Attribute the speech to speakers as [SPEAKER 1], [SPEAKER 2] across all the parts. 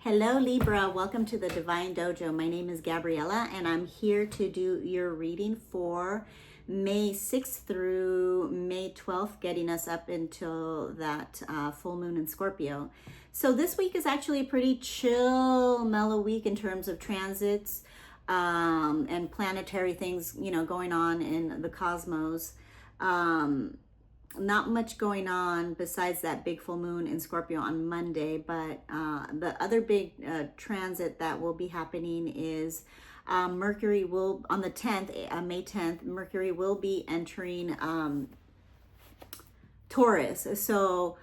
[SPEAKER 1] Hello Libra, welcome to the Divine Dojo. My name is Gabriela and I'm here to do your reading for May 6th through May 12th, getting us up until that full moon in Scorpio. So this week is actually a pretty chill, mellow week in terms of transits and planetary things, going on in the cosmos. Not much going on besides that big full moon in Scorpio on Monday, but the other big transit that will be happening is Mercury will, on the 10th, May 10th, Mercury will be entering Taurus. So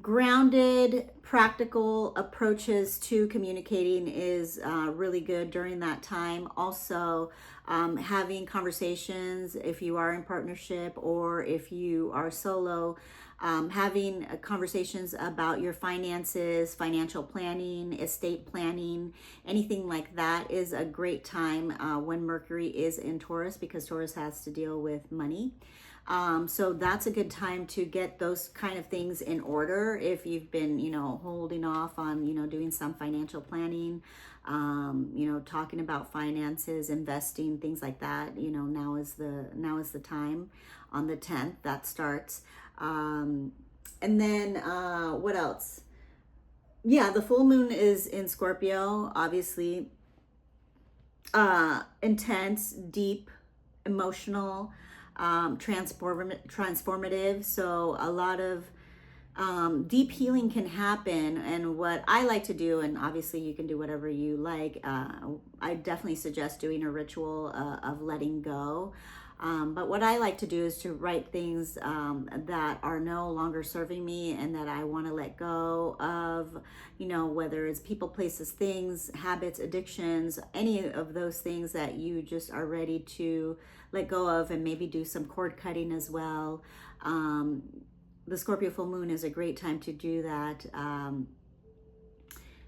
[SPEAKER 1] grounded, practical approaches to communicating is really good during that time. Also, having conversations, if you are in partnership or if you are solo, having conversations about your finances, financial planning, estate planning, anything like that is a great time when Mercury is in Taurus, because Taurus has to deal with money. So that's a good time to get those kind of things in order if you've been, holding off on, doing some financial planning, talking about finances, investing, things like that. Now is the time on the 10th that starts. And then what else? Yeah, the full moon is in Scorpio, obviously. Intense, deep, emotional, transformative. So a lot of deep healing can happen. And what I like to do, and obviously you can do whatever you like, I definitely suggest doing a ritual of letting go. But what I like to do is to write things that are no longer serving me and that I want to let go of, whether it's people, places, things, habits, addictions, any of those things that you just are ready to let go of, and maybe do some cord cutting as well. The Scorpio full moon is a great time to do that.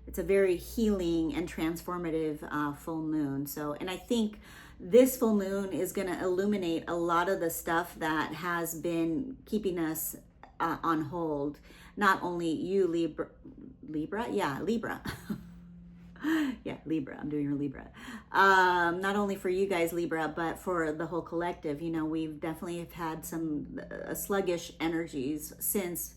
[SPEAKER 1] It's a very healing and transformative full moon. So, and I think this full moon is going to illuminate a lot of the stuff that has been keeping us on hold. Not only you, Libra. Yeah, Libra. I'm doing your Libra. Not only for you guys, Libra, but for the whole collective. We've definitely have had some sluggish energies since,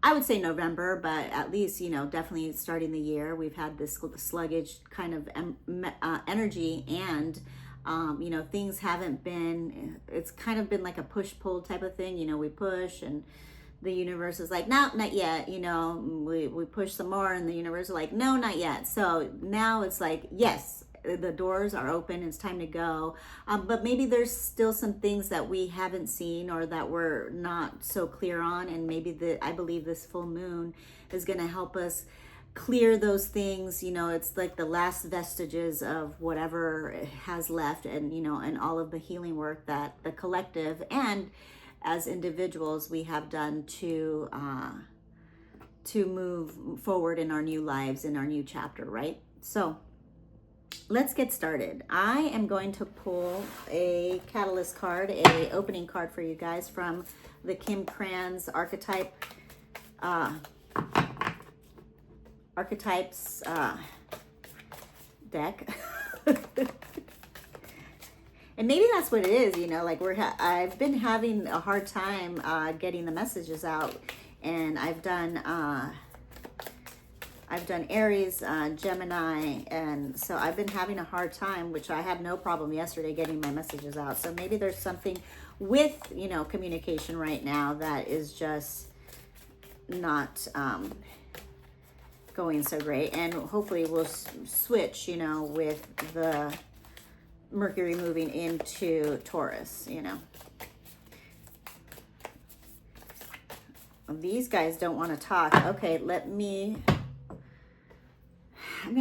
[SPEAKER 1] I would say, November, but at least, definitely starting the year, we've had this sluggish kind of energy, and things haven't been, it's kind of been like a push-pull type of thing. We push and the universe is like, no, not yet. We push some more and the universe is like, no, not yet. So now it's like, yes, the doors are open, it's time to go. But maybe there's still some things that we haven't seen or that we're not so clear on. And maybe I believe this full moon is going to help us clear those things. It's like the last vestiges of whatever has left, and and all of the healing work that the collective and as individuals we have done to move forward in our new lives, in our new chapter, right? So let's get started. I am going to pull a catalyst card, a opening card for you guys from the Kim Kranz archetypes deck. And maybe that's what it is, like I've been having a hard time getting the messages out, and I've done Aries, Gemini, and so I've been having a hard time, which I had no problem yesterday getting my messages out. So maybe there's something with, communication right now that is just not going so great, and hopefully we'll switch, with the Mercury moving into Taurus. These guys don't want to talk. Okay, I'm going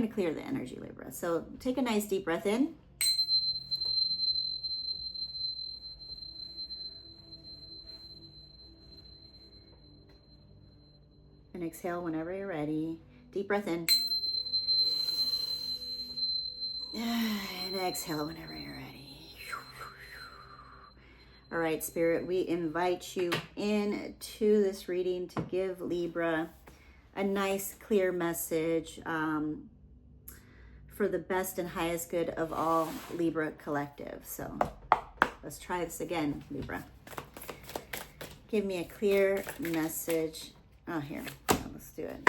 [SPEAKER 1] to clear the energy, Libra. So take a nice deep breath in. And exhale whenever you're ready. Deep breath in. And exhale whenever you're ready. All right, Spirit, we invite you into this reading to give Libra a nice, clear message for the best and highest good of all Libra collective. So let's try this again, Libra. Give me a clear message. Oh, here. Let's do it.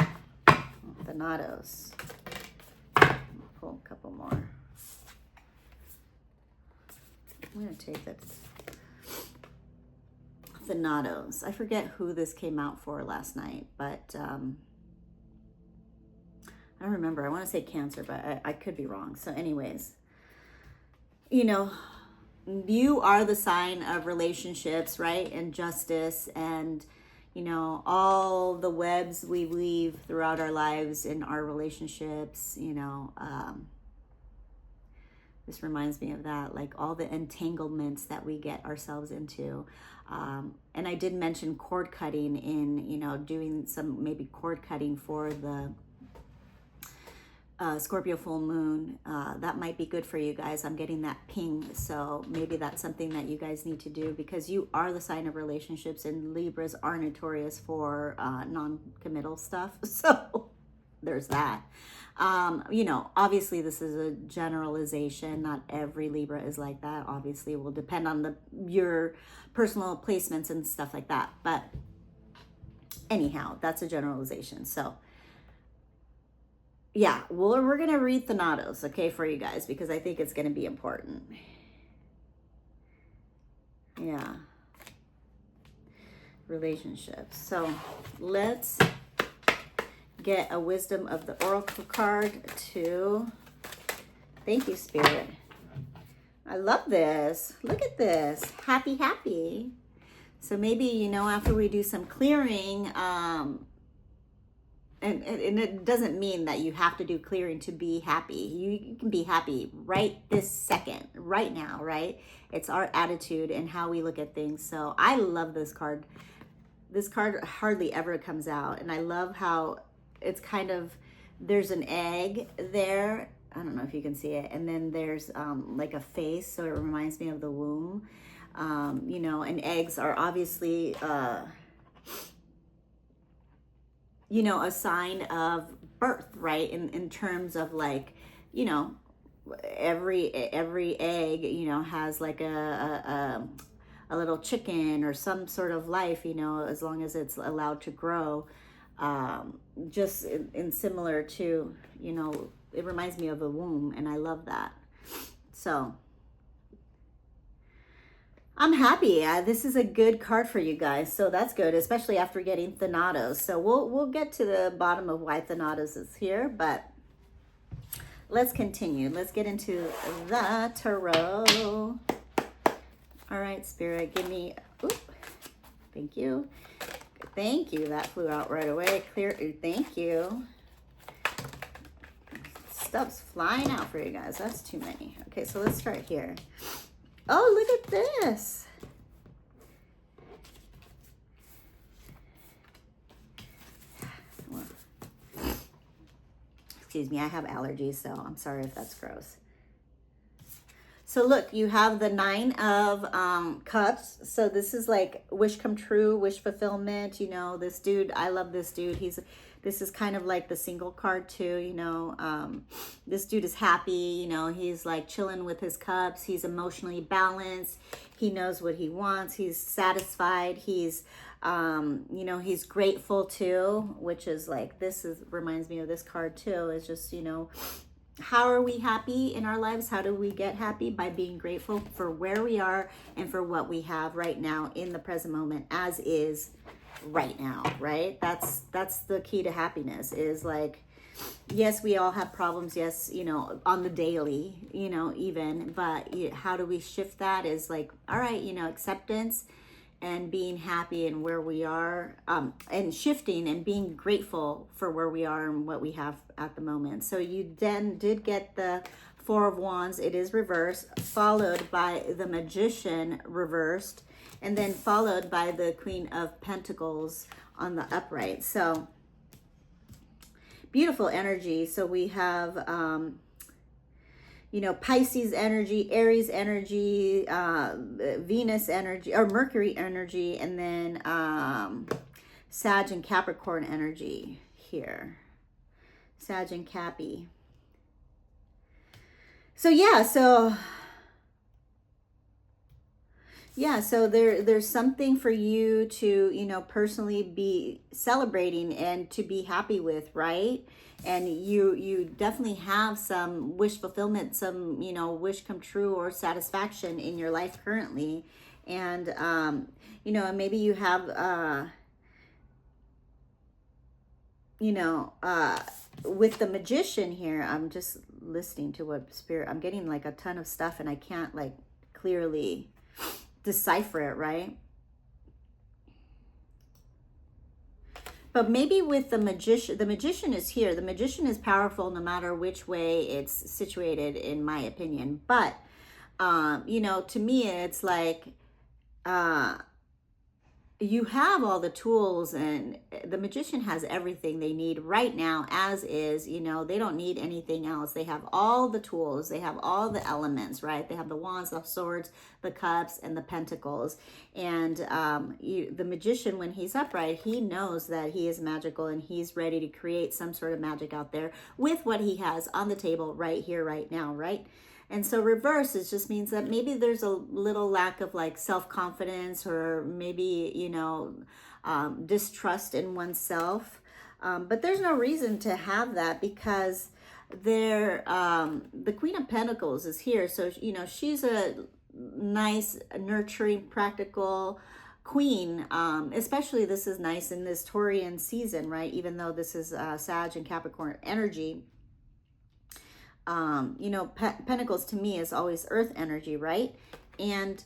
[SPEAKER 1] Thanatos. Pull a couple more. I'm going to take that. Thanatos. I forget who this came out for last night, but I don't remember. I want to say Cancer, but I could be wrong. So anyways, you know, you are the sign of relationships, right? And justice and, you know, all the webs we weave throughout our lives in our relationships, you know, this reminds me of that, like all the entanglements that we get ourselves into. And I did mention cord cutting in, you know, doing some maybe cord cutting for the Scorpio full moon. That might be good for you guys. I'm getting that ping. So maybe that's something that you guys need to do, because you are the sign of relationships, and Libras are notorious for non-committal stuff. So there's that. You know, obviously this is a generalization. Not every Libra is like that. Obviously, it will depend on your personal placements and stuff like that. But anyhow, that's a generalization. So yeah, well, we're going to read Thanatos, okay, for you guys, because I think it's going to be important. Yeah. Relationships. So let's get a wisdom of the oracle card to, thank you, Spirit. I love this. Look at this. Happy, happy. So maybe, you know, after we do some clearing, and it doesn't mean that you have to do clearing to be happy. You can be happy right this second, right now, right? It's our attitude and how we look at things. So I love this card. This card hardly ever comes out. And I love how it's kind of, there's an egg there. I don't know if you can see it. And then there's like a face. So it reminds me of the womb. You know, and eggs are obviously, you know, a sign of birth, right? In terms of like, you know, every egg, you know, has like a little chicken or some sort of life, you know, as long as it's allowed to grow. Just in similar to, you know, it reminds me of a womb, and I love that. So I'm happy. This is a good card for you guys. So that's good, especially after getting Thanatos. So we'll get to the bottom of why Thanatos is here, but let's continue. Let's get into the tarot. All right, Spirit, give me, thank you. Thank you. That flew out right away. Clear. Thank you. Stuff's flying out for you guys. That's too many. Okay, so let's start here. Oh, look at this. Excuse me, I have allergies, so I'm sorry if that's gross. So look, you have the 9 of Cups. So this is like wish come true, wish fulfillment. You know, this dude, I love this dude. This is kind of like the single card too, you know. This dude is happy, you know, he's like chilling with his cups. He's emotionally balanced. He knows what he wants. He's satisfied. He's, you know, he's grateful too, which is like, reminds me of this card too. It's just, you know, how are we happy in our lives? How do we get happy? By being grateful for where we are and for what we have right now in the present moment, as is right now, right? That's the key to happiness, is like, yes, we all have problems, yes, you know, on the daily, you know, even, but how do we shift that is like, all right, you know, acceptance and being happy in where we are, and shifting and being grateful for where we are and what we have at the moment. So you then did get the 4 of Wands. It is reversed, followed by the Magician reversed, and then followed by the Queen of Pentacles on the upright. So beautiful energy. So we have, you know, Pisces energy, Aries energy, Venus energy, or Mercury energy, and then Sag and Capricorn energy here. Sag and Cappy. So yeah, so there's something for you to, you know, personally be celebrating and to be happy with, right? And you definitely have some wish fulfillment, some, you know, wish come true or satisfaction in your life currently. And you know, maybe you have you know, with the Magician here, I'm just listening to what Spirit, I'm getting like a ton of stuff and I can't like clearly decipher it, right? But maybe with the Magician is here. The Magician is powerful no matter which way it's situated, in my opinion. But, you know, to me, it's like, you have all the tools, and the Magician has everything they need right now as is. You know, they don't need anything else. They have all the tools, they have all the elements, right? They have the Wands, the Swords, the Cups, and the Pentacles. And the Magician, when he's upright, he knows that he is magical and he's ready to create some sort of magic out there with what he has on the table right here, right now, right? And so reverse, it just means that maybe there's a little lack of like self-confidence, or maybe, you know, distrust in oneself. But there's no reason to have that, because the Queen of Pentacles is here. So, you know, she's a nice, nurturing, practical queen. Especially this is nice in this Taurian season, right? Even though this is Sag and Capricorn energy. You know, Pentacles to me is always earth energy, right? And,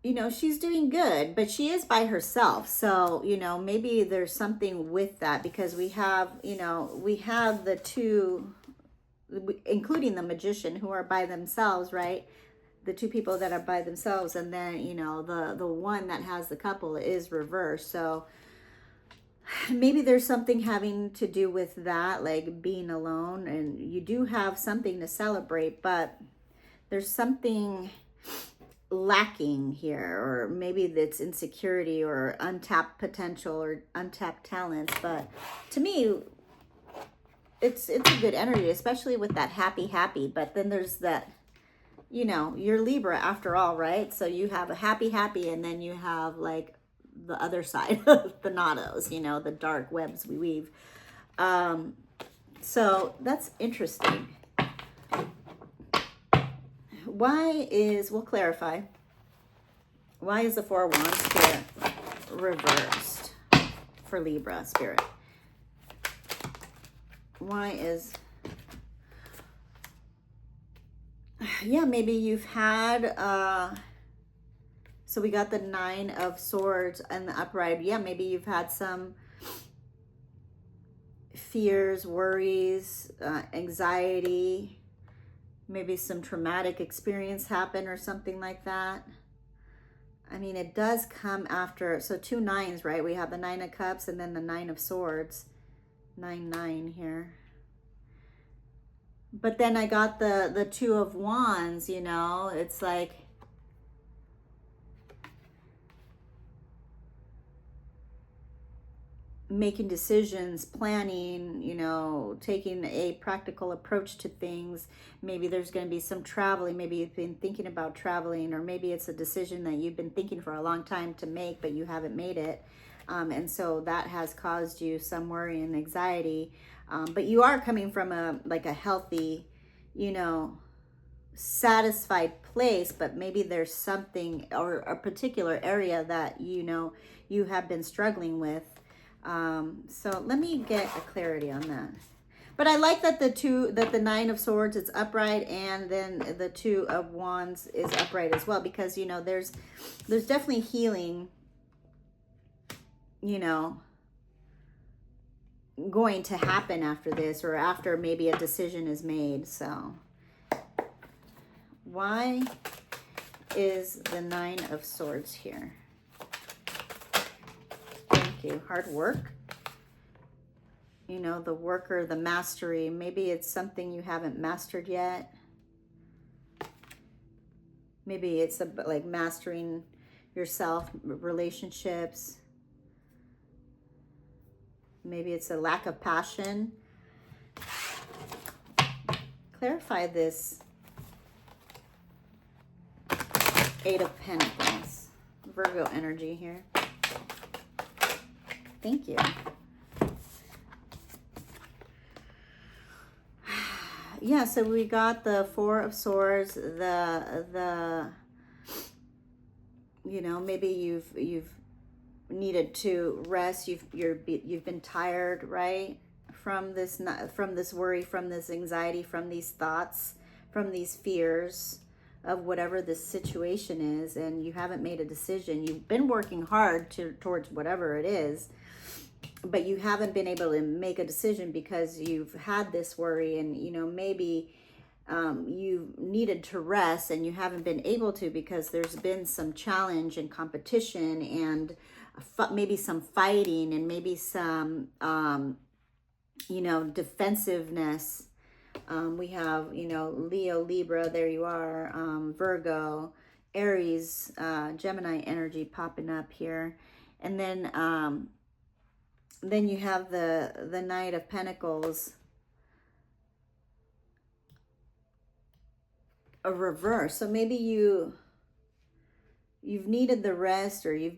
[SPEAKER 1] you know, she's doing good, but she is by herself. So, you know, maybe there's something with that, because we have, you know, we have the two, including the Magician, who are by themselves, right? The two people that are by themselves. And then, you know, the one that has the couple is reversed. So maybe there's something having to do with that, like being alone, and you do have something to celebrate, but there's something lacking here, or maybe it's insecurity or untapped potential or untapped talents. But to me, it's a good energy, especially with that happy. But then there's that, you know, you're Libra after all, right? So you have a happy, and then you have like the other side of the knottos, you know, the dark webs we weave. So that's interesting. We'll clarify, why is the Four of Wands here reversed for Libra, Spirit? Why is, yeah, maybe you've had, so we got the Nine of Swords and the upright. Yeah, maybe you've had some fears, worries, anxiety, maybe some traumatic experience happen or something like that. I mean, it does come after, so two nines, right? We have the Nine of Cups and then the Nine of Swords. 9 here. But then I got the Two of Wands, you know, it's like, making decisions, planning, you know, taking a practical approach to things. Maybe there's going to be some traveling. Maybe you've been thinking about traveling, or maybe it's a decision that you've been thinking for a long time to make, but you haven't made it. And so that has caused you some worry and anxiety. But you are coming from a healthy, you know, satisfied place, but maybe there's something or a particular area that, you know, you have been struggling with. So let me get a clarity on that. But I like that the Nine of Swords is upright, and then the Two of Wands is upright as well, because, you know, there's definitely healing, you know, going to happen after this, or after maybe a decision is made. So why is the Nine of Swords here? Thank you. Hard work. You know, the worker, the mastery. Maybe it's something you haven't mastered yet. Maybe it's like mastering yourself, relationships. Maybe it's a lack of passion. Clarify this Eight of Pentacles. Virgo energy here. Thank you. Yeah, so we got the Four of Swords, the you know, maybe you've needed to rest, you've been tired, right? From this worry, from this anxiety, from these thoughts, from these fears of whatever this situation is, and you haven't made a decision. You've been working hard towards whatever it is, but you haven't been able to make a decision because you've had this worry, and you know, maybe you needed to rest and you haven't been able to because there's been some challenge and competition and maybe some fighting and maybe some you know, defensiveness. We have, you know, Leo, Libra, there you are, Virgo, Aries, Gemini energy popping up here. And then you have the Knight of Pentacles, a reverse. So maybe you've needed the rest, or you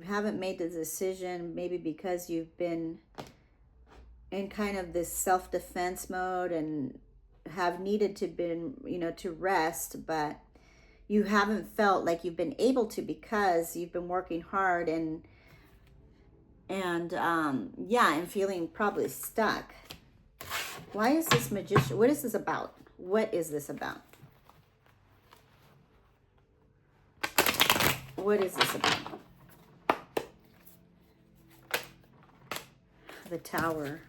[SPEAKER 1] haven't made the decision, maybe because you've been in kind of this self-defense mode and have needed to to rest, but you haven't felt like you've been able to because you've been working hard and feeling probably stuck. Why is this Magician? What is this about? What is this about? What is this about? The Tower.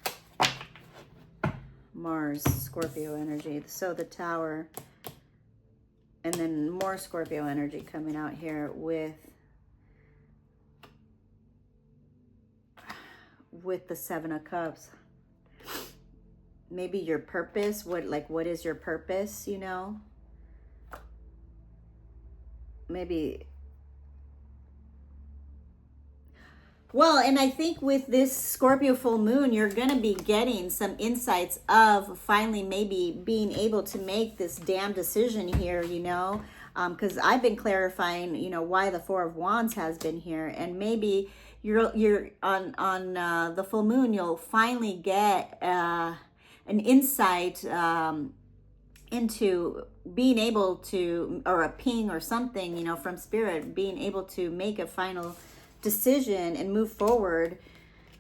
[SPEAKER 1] Mars, Scorpio energy. So the Tower, and then more Scorpio energy coming out here with the Seven of Cups. Maybe your purpose. What is your purpose, you know? Maybe. Well, and I think with this Scorpio full moon, you're going to be getting some insights of finally maybe being able to make this damn decision here, you know, because I've been clarifying, you know, why the Four of Wands has been here, and maybe you're on the full moon, you'll finally get an insight into being able to, or a ping or something, you know, from spirit, being able to make a final decision and move forward,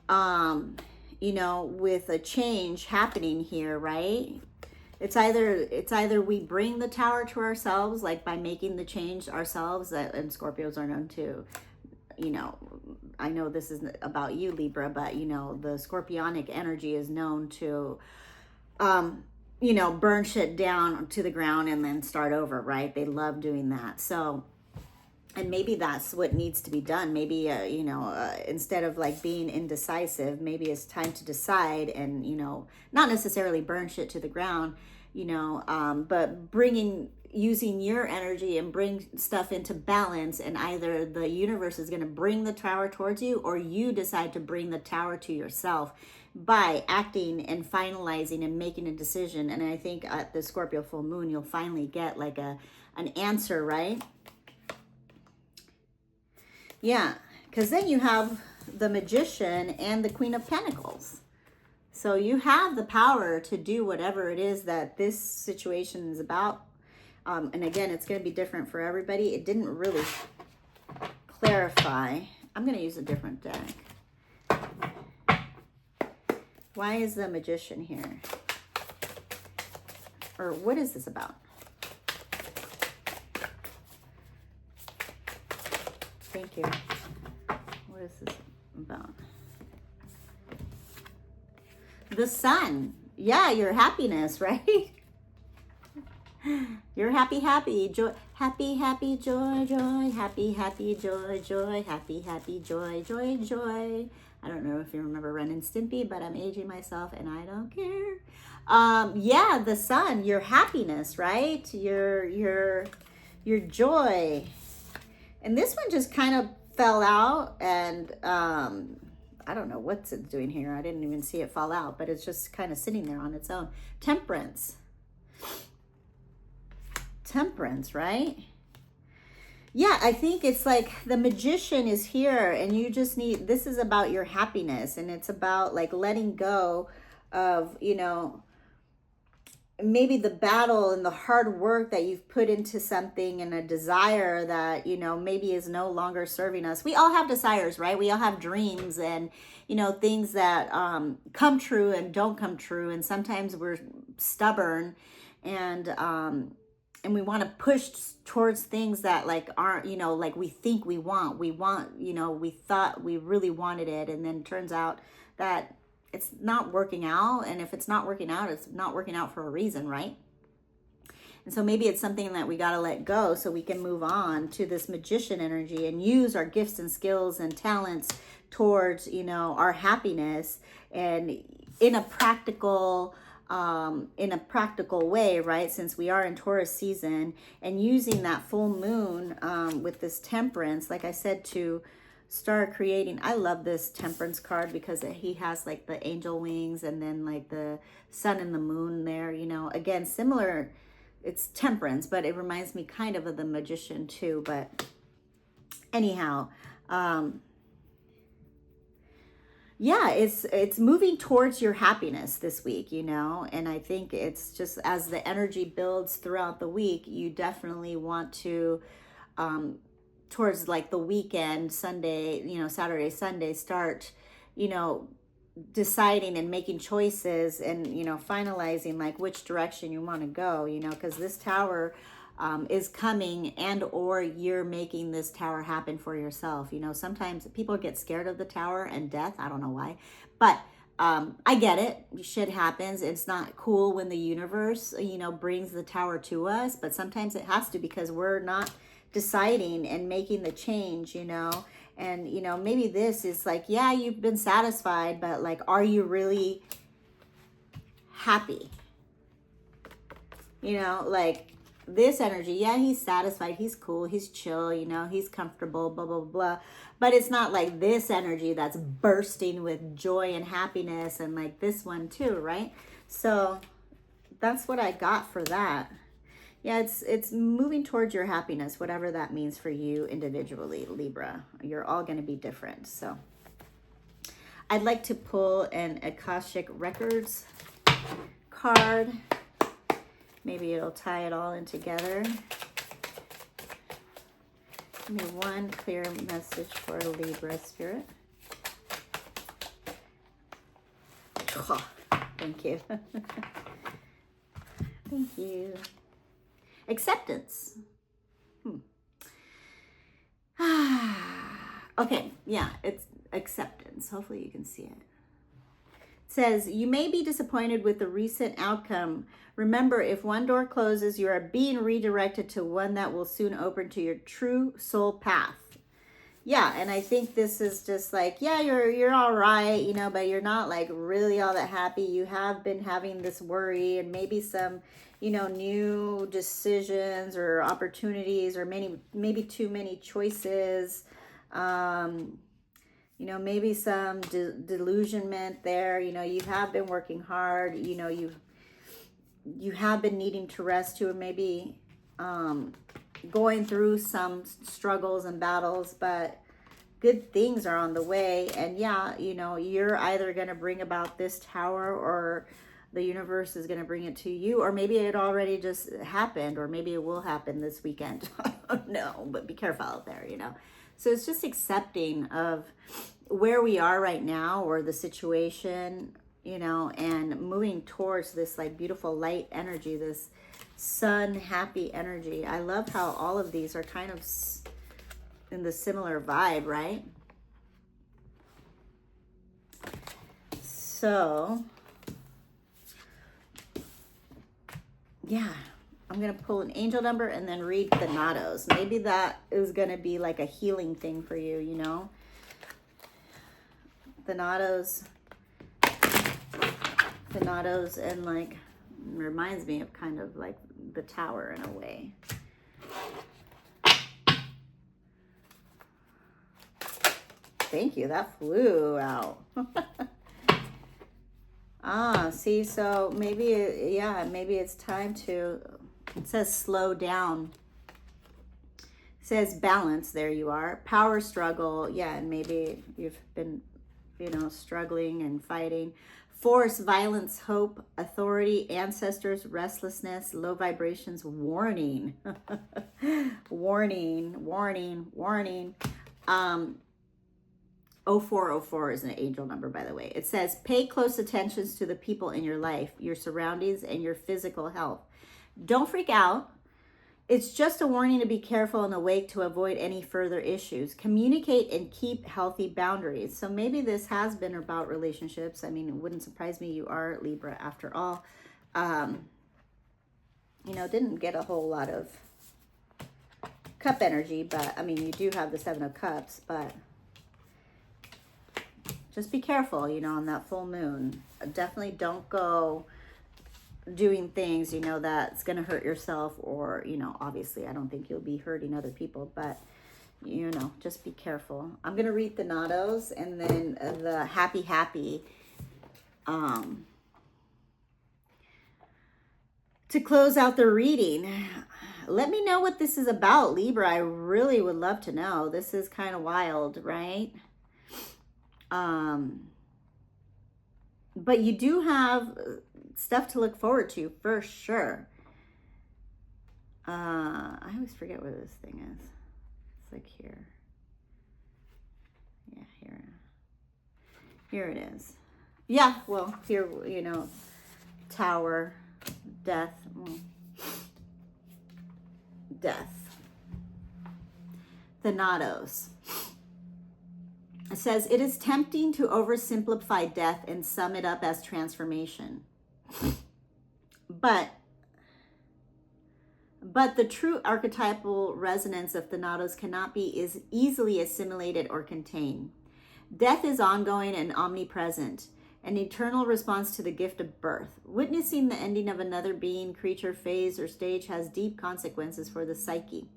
[SPEAKER 1] you know, with a change happening here, right? It's either we bring the Tower to ourselves, like by making the change ourselves, and Scorpios are known to, you know, I know this isn't about you, Libra, but you know, the Scorpionic energy is known to, you know, burn shit down to the ground and then start over, right? They love doing that. So, and maybe that's what needs to be done. Maybe, you know, instead of like being indecisive, maybe it's time to decide and, you know, not necessarily burn shit to the ground, you know, but using your energy and bring stuff into balance, and either the universe is going to bring the Tower towards you, or you decide to bring the Tower to yourself by acting and finalizing and making a decision. And I think at the Scorpio full moon, you'll finally get like an answer, right? Yeah, because then you have the Magician and the Queen of Pentacles. So you have the power to do whatever it is that this situation is about. And again, it's going to be different for everybody. It didn't really clarify. I'm going to use a different deck. Why is the Magician here? Or what is this about? Thank you. What is this about? The Sun. Yeah, your happiness, right? You're happy, joy, happy, joy, happy, joy, happy, joy. I don't know if you remember Ren and Stimpy, but I'm aging myself and I don't care. Yeah, the Sun, your happiness, right? Your joy. And this one just kind of fell out, and I don't know what's it doing here. I didn't even see it fall out, but it's just kind of sitting there on its own. Temperance. Temperance, right? Yeah, I think it's like the Magician is here, and you just need, this is about your happiness, and it's about like letting go of, you know, maybe the battle and the hard work that you've put into something, and a desire that, you know, maybe is no longer serving us. We all have desires, right? We all have dreams and, you know, things that come true and don't come true. And sometimes we're stubborn, and we want to push towards things that like aren't, you know, like we think we want, you know, we thought we really wanted it. And then it turns out that it's not working out. And if it's not working out, it's not working out for a reason, right? And so maybe it's something that we got to let go so we can move on to this Magician energy and use our gifts and skills and talents towards, you know, our happiness, and in a practical way, right? Since we are in Taurus season, and using that full moon with this Temperance, like I said, to start creating. I love this Temperance card because he has like the angel wings and then like the sun and the moon there, you know, again, similar, it's Temperance, but it reminds me kind of the Magician too. But anyhow, yeah, it's moving towards your happiness this week, you know, and I think it's just as the energy builds throughout the week, you definitely want to, towards like the weekend, Sunday, you know, Saturday, Sunday, start, you know, deciding and making choices and, you know, finalizing like which direction you want to go, you know, because this Tower is coming, and or you're making this Tower happen for yourself. You know, sometimes people get scared of the Tower and death. I don't know why, but I get it. Shit happens. It's not cool when the universe, you know, brings the Tower to us, but sometimes it has to, because we're not deciding and making the change, you know. And, you know, maybe this is like, yeah, you've been satisfied, but like, are you really happy? You know, like this energy, yeah, he's satisfied, he's cool, he's chill, you know, he's comfortable, blah, blah, blah. But it's not like this energy that's bursting with joy and happiness, and like this one too, right? So that's what I got for that. Yeah, it's moving towards your happiness, whatever that means for you individually, Libra. You're all going to be different. So I'd like to pull an Akashic Records card. Maybe it'll tie it all in together. Give me one clear message for Libra Spirit. Thank you. Thank you. Acceptance. Okay, yeah, it's acceptance. Hopefully you can see it. It says, you may be disappointed with the recent outcome. Remember, if one door closes, you are being redirected to one that will soon open to your true soul path. Yeah, and I think this is just like, yeah, you're all right, you know, but you're not like really all that happy. You have been having this worry and maybe some, you know, new decisions or opportunities, or maybe too many choices. You know, maybe some delusionment there. You know, you have been working hard. You know, you have been needing to rest too, or maybe going through some struggles and battles, but good things are on the way. And yeah, you know, you're either going to bring about this Tower, or the universe is going to bring it to you, or maybe it already just happened, or maybe it will happen this weekend. I don't know, but be careful out there, you know. So it's just accepting of where we are right now, or the situation, you know, and moving towards this like beautiful light energy, this sun happy energy. I love how all of these are kind of in the similar vibe, right? So yeah, I'm going to pull an angel number and then read Thanatos. Maybe that is going to be like a healing thing for you, you know. Thanatos, and like reminds me of kind of like the Tower in a way. thank you. That flew out. See, so maybe, yeah, maybe it's time to, it says slow down. It says balance, there you are. Power struggle, yeah, and maybe you've been, struggling and fighting. Force, violence, hope, authority, ancestors, restlessness, low vibrations, warning. Warning, warning, warning. 0404 is an angel number, by the way. It says, pay close attention to the people in your life, your surroundings, and your physical health. Don't freak out. It's just a warning to be careful and awake to avoid any further issues. Communicate and keep healthy boundaries. So maybe this has been about relationships. I mean, it wouldn't surprise me. You are Libra after all. Didn't get a whole lot of cup energy, but I mean, you do have the 7 of Cups, but just be careful, on that full moon. Definitely don't go doing things, that's going to hurt yourself, or, obviously I don't think you'll be hurting other people, but, just be careful. I'm going to read the Nados and then the happy, to close out the reading. Let me know what this is about, Libra. I really would love to know. This is kind of wild, right? But you do have stuff to look forward to for sure. I always forget where this thing is. It's like here. Yeah, here it is. Yeah, well, here, Tower, death, the Nados. It says, it is tempting to oversimplify death and sum it up as transformation. But the true archetypal resonance of Thanatos cannot be as easily assimilated or contained. Death is ongoing and omnipresent, an eternal response to the gift of birth. Witnessing the ending of another being, creature, phase, or stage has deep consequences for the psyche.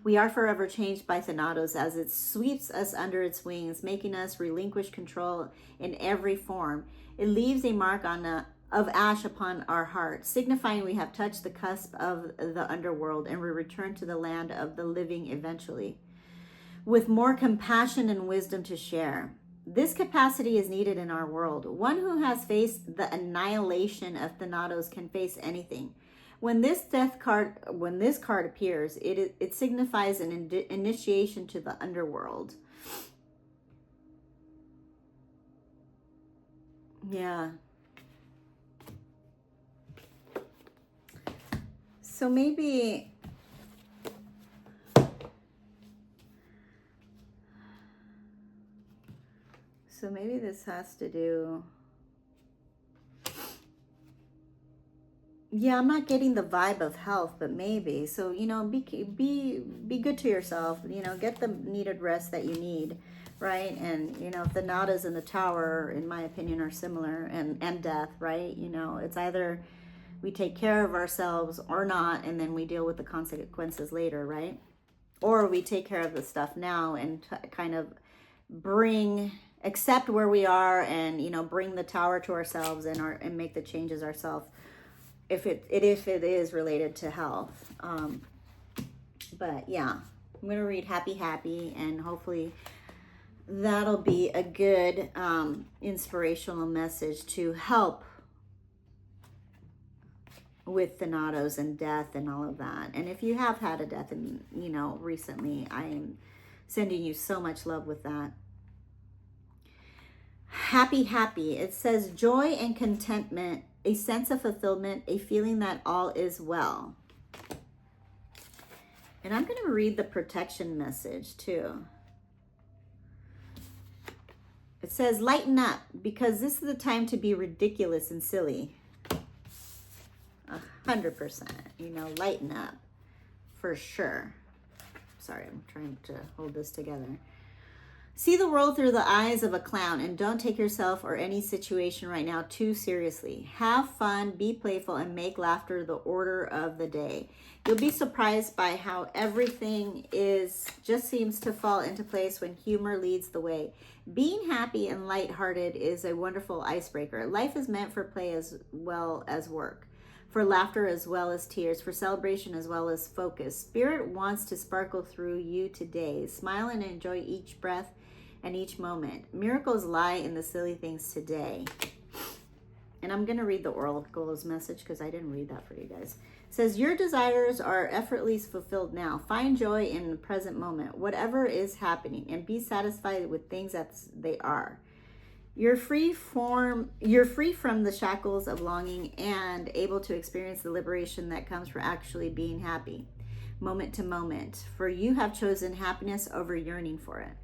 [SPEAKER 1] We are forever changed by Thanatos as it sweeps us under its wings, making us relinquish control in every form. It leaves a mark of ash upon our heart, signifying we have touched the cusp of the underworld and we return to the land of the living eventually, with more compassion and wisdom to share. This capacity is needed in our world. One who has faced the annihilation of Thanatos can face anything. When this card appears, it signifies an initiation to the underworld. Yeah. So maybe this has to do. Yeah, I'm not getting the vibe of health, but maybe. So, be good to yourself, get the needed rest that you need, right? And, the Nadas and the Tower, in my opinion, are similar, and death, right? It's either we take care of ourselves or not, and then we deal with the consequences later, right? Or we take care of the stuff now and kind of accept where we are and, bring the Tower to ourselves and make the changes ourselves. If it is related to health. But yeah, I'm going to read happy, and hopefully that'll be a good inspirational message to help with Thanatos and death and all of that. And if you have had a death recently, I am sending you so much love with that. Happy. It says joy and contentment, a sense of fulfillment, a feeling that all is well. And I'm going to read the protection message too. It says, lighten up, because this is the time to be ridiculous and silly. 100%, lighten up for sure. Sorry, I'm trying to hold this together. See the world through the eyes of a clown and don't take yourself or any situation right now too seriously. Have fun, be playful, and make laughter the order of the day. You'll be surprised by how everything just seems to fall into place when humor leads the way. Being happy and lighthearted is a wonderful icebreaker. Life is meant for play as well as work, for laughter as well as tears, for celebration as well as focus. Spirit wants to sparkle through you today. Smile and enjoy each breath and each moment. Miracles lie in the silly things today. And I'm going to read the oracle's message because I didn't read that for you guys. It says, your desires are effortlessly fulfilled now. Find joy in the present moment, whatever is happening, and be satisfied with things as they are. You're free from the shackles of longing and able to experience the liberation that comes from actually being happy, moment to moment. For you have chosen happiness over yearning for it.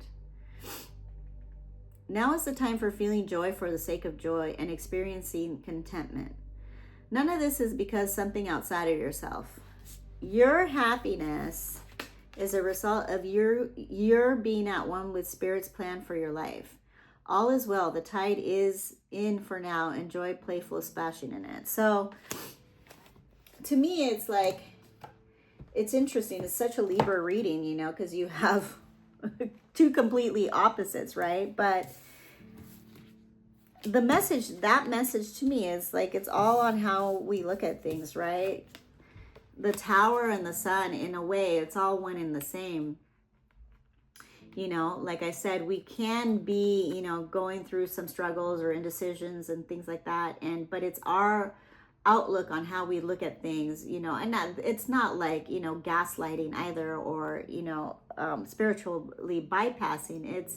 [SPEAKER 1] Now is the time for feeling joy for the sake of joy and experiencing contentment. None of this is because something outside of yourself. Your happiness is a result of your being at one with Spirit's plan for your life. All is well. The tide is in for now. Enjoy playful splashing in it. So to me, it's like, it's interesting. It's such a Libra reading, you know, because you have two completely opposites, right? But that message to me is like, it's all on how we look at things, right? The tower and the sun, in a way, it's all one and the same. You know, like I said, we can be, you know, going through some struggles or indecisions and things like that. But it's our outlook on how we look at things, you know, and it's not like, you know, gaslighting either, or, you know, spiritually bypassing. It's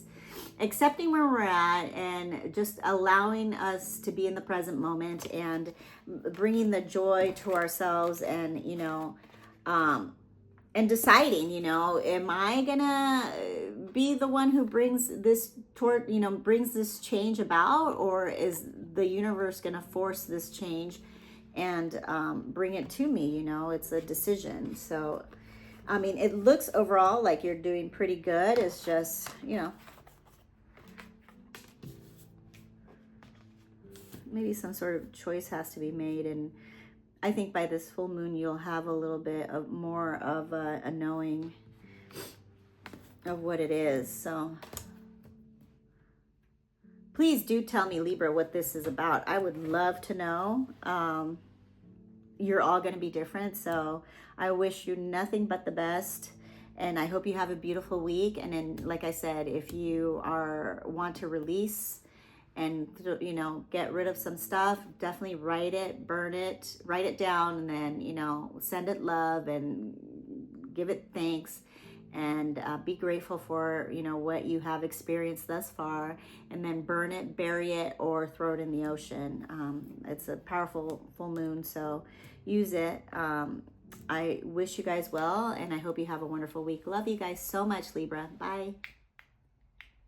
[SPEAKER 1] accepting where we're at and just allowing us to be in the present moment and bringing the joy to ourselves, and, you know, and deciding, you know, am I gonna be the one who brings this brings this change about, or is the universe gonna force this change and bring it to me? You know, it's a decision. So, I mean, it looks overall like you're doing pretty good. It's just, you know, maybe some sort of choice has to be made. And I think by this full moon, you'll have a little bit of more of a knowing of what it is. So please do tell me, Libra, what this is about. I would love to know. You're all going to be different. So I wish you nothing but the best. And I hope you have a beautiful week. And then, like I said, if you want to release and, you know, get rid of some stuff, definitely write it, burn it, write it down, and then, you know, send it love and give it thanks, and be grateful for, you know, what you have experienced thus far, and then burn it, bury it, or throw it in the ocean. It's a powerful full moon, so use it. I wish you guys well, and I hope you have a wonderful week. Love you guys so much, Libra. Bye.